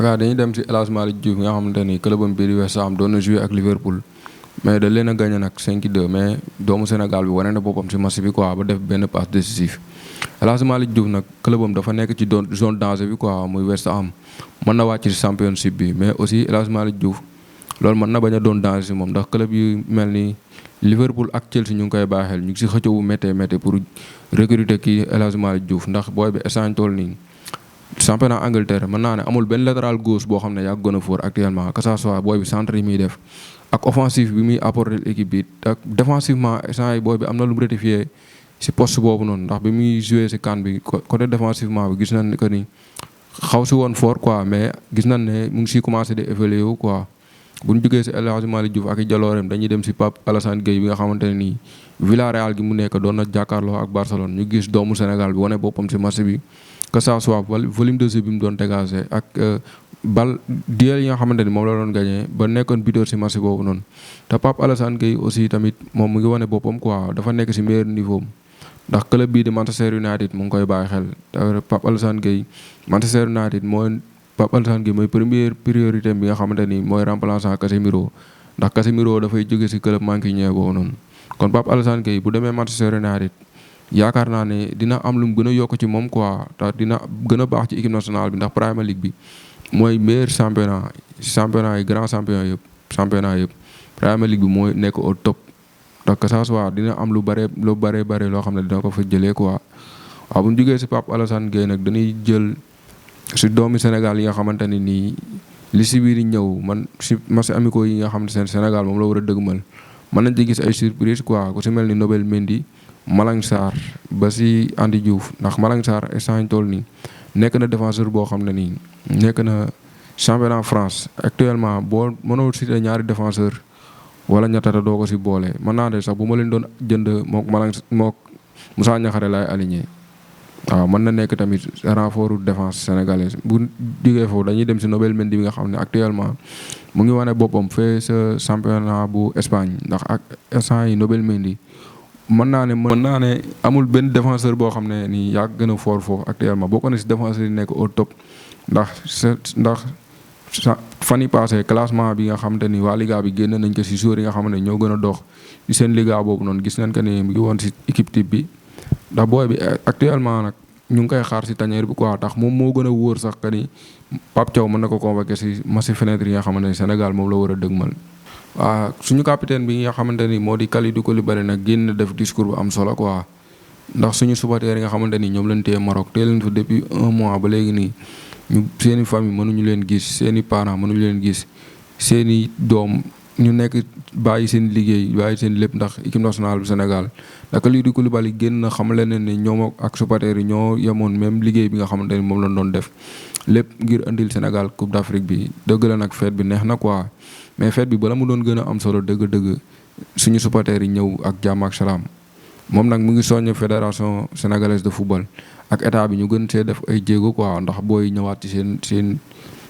waaw dañuy dem si El Hadji Malick Diouf nga xamante ni clubam bii di West Ham doon na joué ak Liverpool mais da leen a gagné nag 5-2 mais doomu Sénégal bi wane na boppam si match bi quoi ba def benn passe décisif El Hadji Malick Diouf nag clubam dafa nekk ci zone danger bi quoi muy West Ham mën na wàcc si championship bi mais aussi El Hadji Malick Diouf loolu mën na bañ a doon danger si moom ndax club yu mel ni Liverpool ak Chelsea ñu ngi koy bàyyi xel ñu ngi si xëccoo bu méttee pour recruter kii El Hadji Malick Diouf ndax booy bi instant toll nii championnat Angleterre mën naa ne amul benn latéral gauche boo xam ne yaa gën a fort actuellement que ça soit booy bi centre yi muy def ak offensif bi muy apporter équipe bi ak défensivement instant yi booy bi am na lu mu rectifié si poste boobu noonu ndax bi muy joué si CAN bi côté défensivement bi gis nañ que ni xaw si woon fort quoi mais gis nañ ne mu ngi siy commencé di évoluer wu quoi. bu ñu jógee si El Hadji Malick Diouf ak i jalooreem dañuy dem si Pape Alassane Gueye bi nga xamante ne nii Villarreal gi mu nekk doon na jàkkaarloo ak Barcelone ñu gis doomu Sénégal bi wane boppam si match bi que ça soit volume de jeu bi mu doon dégagé ak bal duel yi nga xamante ni moom la doon gagné ba nekkoon buteur si match boobu noonu te Pape Alassane Gueye aussi tamit moom mu ngi wane boppam quoi dafa nekk si meilleur niveau ndax club bii di Manchester United mu ngi koy bàyyi xel te Pape Alassane Gueye Manchester United Pape Alassane Gueye mooy première priorité bi nga xamante ni mooy remplaçant Casemiro ndax Casemiro dafay jóge si club mancunien boobu noonu kon Pape Alassane Gueye bu demee Manchester United yaakaar naa ne dina am lu mu gën a yokk ci moom quoi te dina gën a baax ci équipe nationale bi ndax Premier League bi mooy meilleur championnat yi grand championnat yëpp Premier League bi mooy nekk au top ndax que ça soit dina am lu bare loo xam ne dina ko fa jëlee quoi waaw bu ñu jógee si Pape Alassane Gueye nag dañuy jël. si doomi Sénégal yi nga xamante ne nii li si biir ñëw man si match amicaux yi nga xam ne Sénégal moom la war a dëgmal mën nañ ci gis ay surprise quoi ku si mel ni Nobel Mendy Malang Sarr ba si Andy Diouf ndax Malang Sarr instant toll nii nekk na défenseur boo xam ne nii nekk na championnat France actuellement boo mënoo citer ñaari défenseur wala ñettata doo ko si boole mën naa de sax bu ma leen doon jënd mook Moussa Niakhaté laay aligné. waaw mën na nekk tamit renfort défense sénégalaise bu jógee foofu dañuy dem si Nobel Mendy bi nga xam ne actuellement mu ngi wane boppam fee sa championnat bu Espagne ndax ak instant yi Nobel Mendy mën naa ne amul benn défenseur boo xam ne nii yaa gën a fort foofu actuellement boo ko ne si défenseur yi nekk au top ndax fan yi passé classement bi nga xamante ni waa Liga bi génn nañ ko si joueurs yi nga xam ne ñoo gën a dox si seen Liga boobu noonu gis nañ que ni mu ngi woon si équipe type bi. ndax booy bi actuellement nag ñu ngi koy xaar si tanière bi quoi tax moom moo gën a wóor sax que ni Pape Thiaw mën na ko convoqué si match fenêtre yi nga xamante ni Sénégal moom la war a dëgmal. waaw suñu capitaine bi nga xamante ni moo di Kalidou Koulibaly nag génn def discours bu am solo quoi ndax suñu supporters yi nga xamante ni ñoom lañ téye Maroc téye leen fa depuis 1 mois ba léegi nii ñu seeni famille mënuñu leen gis seeni parents mënuñu leen gis seeni doom. ñu nekk bàyyi seen liggéey bàyyi seen lépp ndax équipe nationale bu Sénégal ndax Kalidou Koulibaly génn na xamale ne ne ñoom ak supporters yi ñoo yemoon même liggéey bi nga xamante ni moom lañ doon def lépp ngir indil Sénégal Coupe d'Afrique bi dëgg la nag fête bi neex na quoi mais fête bi bala mu doon gën a am solo dëgg-dëgg suñu supporters yi ñëw ak jàmm ak salaam moom nag mu ngi soññ fédération sénégalaise de football ak état bi ñu gën see def ay jéego quoi ndax booy ñëwaat ci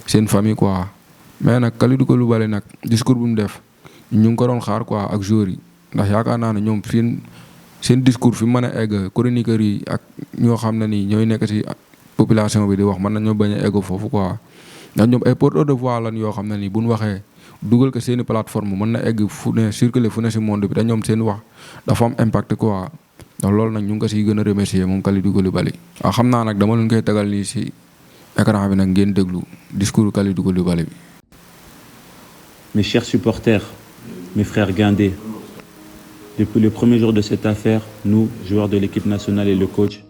seen famille quoi. mais nag Kalidou Koulibaly nag discours bu mu def ñu ngi ko doon xaar quoi ak joueurs yi ndax yaakaar naa ne ñoom seen discours fi mu mën a egg chroniqueurs yi ak ñoo xam ne nii ñooy nekk ci population bi di wax mën nañoo bañ a egg foofu quoi ndax ñoom ay porteurs de voix lan yoo xam ne nii bu ñu waxee dugal ko seeni plateforme mën na egg fu ne circuler fu ne ci monde bi te ñoom seen wax dafa am impact quoi ndax loolu nag ñu ngi ko siy gën a remercier moom Kalidou Koulibaly. waaw xam naa nag dama leen koy tegal nii ci écran bi nag ngeen déglu discours Kalidou Koulibaly bi. Mes chers supporters, mes frères guindés, depuis le premier jour de cette affaire, nous, joueurs de l'équipe nationale et le coach,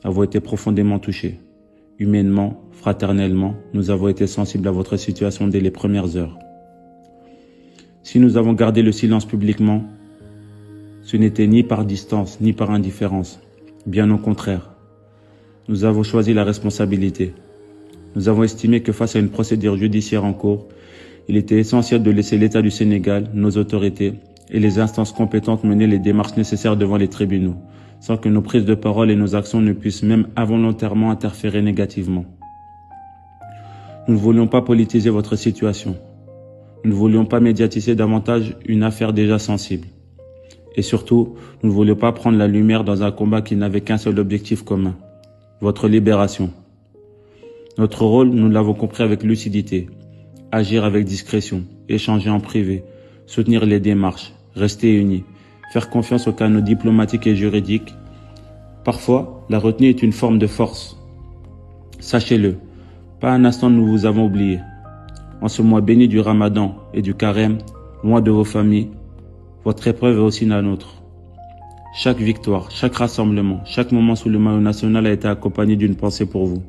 avons été profondément touchés. Humainement, fraternellement, nous avons été sensibles à votre situation dès les premières heures. Si nous avons gardé le silence publiquement, ce n'était ni par distance, ni par indifférence. Bien au contraire. Nous avons choisi la responsabilité. Nous avons estimé que face à une procédure judiciaire en cours, il était essentiel de laisser l'État du Sénégal, nos autorités et les instances compétentes mener les démarches nécessaires devant les tribunaux, sans que nos prises de parole et nos actions ne puissent même involontairement interférer négativement. Nous ne voulions pas politiser votre situation. Nous ne voulions pas médiatiser davantage une affaire déjà sensible. Et surtout, nous ne voulions pas prendre la lumière dans un combat qui n'avait qu'un seul objectif commun, votre libération. Notre rôle, nous l'avons compris avec lucidité. Agir avec discrétion, échanger en privé, soutenir les démarches, rester unis, faire confiance aux canaux diplomatiques et juridiques. Parfois, la retenue est une forme de force. Sachez-le, pas un instant nous vous avons oublié. En ce mois béni du Ramadan et du Carême, loin de vos familles, votre épreuve est aussi la nôtre. Chaque victoire, chaque rassemblement, chaque moment sous le maillot national a été accompagné d'une pensée pour vous.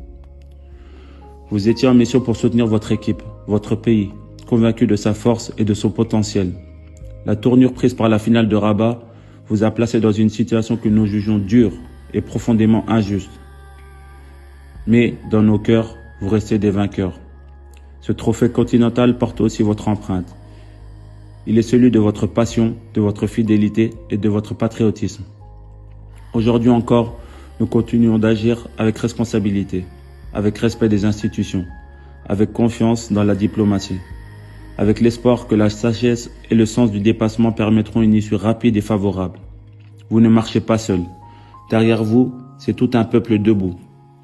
Vous étiez en mission pour soutenir votre équipe, votre pays, convaincu de sa force et de son potentiel. La tournure prise par la finale de Rabat vous a placé dans une situation que nous jugeons dure et profondément injuste. Mais dans nos cœurs, vous restez des vainqueurs. Ce trophée continental porte aussi votre empreinte. Il est celui de votre passion, de votre fidélité et de votre patriotisme. Aujourd'hui encore, nous continuons d'agir avec responsabilité, avec respect des institutions, avec confiance dans la diplomatie, avec l'espoir que la sagesse et le sens du dépassement permettront une issue rapide et favorable. Vous ne marchez pas seul. Derrière vous, c'est tout un peuple debout.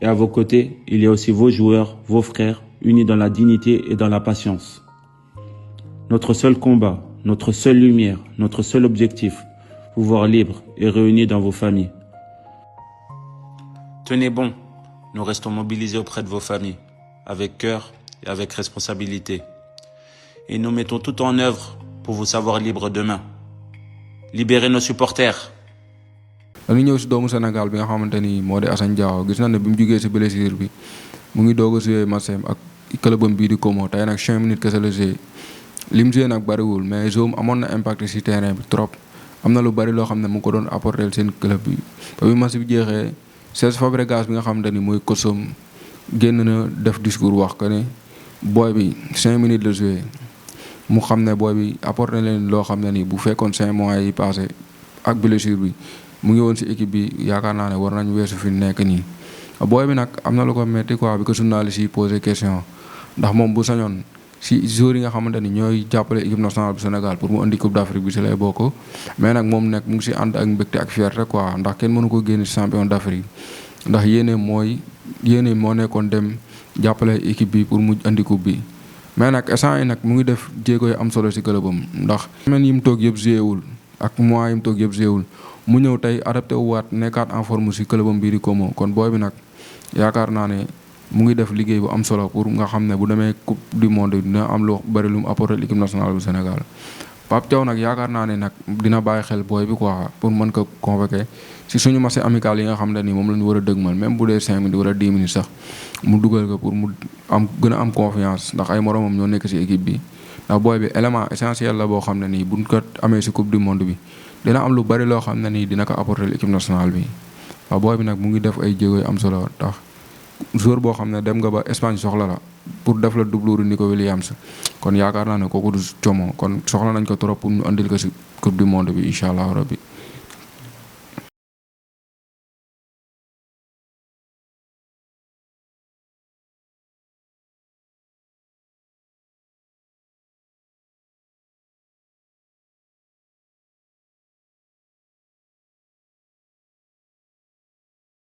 Et à vos côtés, il y a aussi vos joueurs, vos frères, unis dans la dignité et dans la patience. Notre seul combat, notre seule lumière, notre seul objectif, vous voir libres et réunis dans vos familles. Tenez bon, nous restons mobilisés auprès de vos familles, avec cœur et avec responsabilité. Et nous mettons tout en œuvre pour vous savoir libres demain. Libérez nos supporters. dañu ñëw si doomu Sénégal bi nga xamante ni moo di Assane Diao gis na ne bi mu jugee si blessure bi mu ngi doog a joué match ak clubam bii di Como tey nag 5 minutes kese la joué lim joué nag bariwul mais zoom amoon na impact si terrain bi trop am na lu bari loo xam ne mu ko doon apporter seen club bi ba bi match bi jeexee Cesc Fabregas bi nga xamante ni mooy kosom génn na def discours wax que ne booy bi 5 minutes la joué mu xam ne booy bi apporter leen loo xam ne ni bu fekkoon 5 mois yi passé ak blessure bi mu ngi woon si équipe bi yaakaar naa ne war nañ weesu fi nekk nii booy bi nag am na lu ko metti quoi bi ko journaliste yi posé question ndax moom bu sañoon si joueurs yi nga xamante ni ñooy jàppale équipe nationale bu Sénégal pour mu indi coupe d'Afrique bi si lay bokk mais nag moom nekk mu ngi si ànd ak mbégte ak fierté quoi ndax kenn mënu ko génne si champion d'Afrique ndax yéene moo nekkoon dem jàppale équipe bi pour mu indi coupe bi mais nag instant yi nag mu ngi def jéego yu am solo si clubam ndax semaine yi mu toog yëpp joué wul ak mois yi mu toog yëpp joué wul mu ñëw tey adapté wu waat nekkaat en forme si clubam bii di Como kon booy bi nag yaakaar naa ne mu ngi def liggéey bu am solo pour nga xam ne bu demee coupe du monde dina am lu bari lu mu apporter l'équipe nationale bu Sénégal Pape Thiaw nag yaakaar naa ne nag dina bàyyi xel booy bi quoi pour mën ko convoquer si suñu match amical yi nga xam ne ni moom la ñu war a dëgmal même bu dee 5 minutes wala 10 minutes sax mu dugal ko pour mu am gën a am confiance ndax ay moromam ñoo nekk si équipe bi ndax booy bi élément essentiel la boo xam ne nii buñ ko amee si coupe du monde bi dina am lu bari loo xam ne nii dina ko apporter l'équipe nationale bi waaw booy bi nag mu ngi def ay jéego yu am solo tax joueur boo xam ne dem nga ba Espagne soxla la pour def la doublure Nico Williams kon yaakaar naa ne kooku du como kon soxla nañ ko trop pour ñu andil ko si coupe du monde bi incha allah rabbi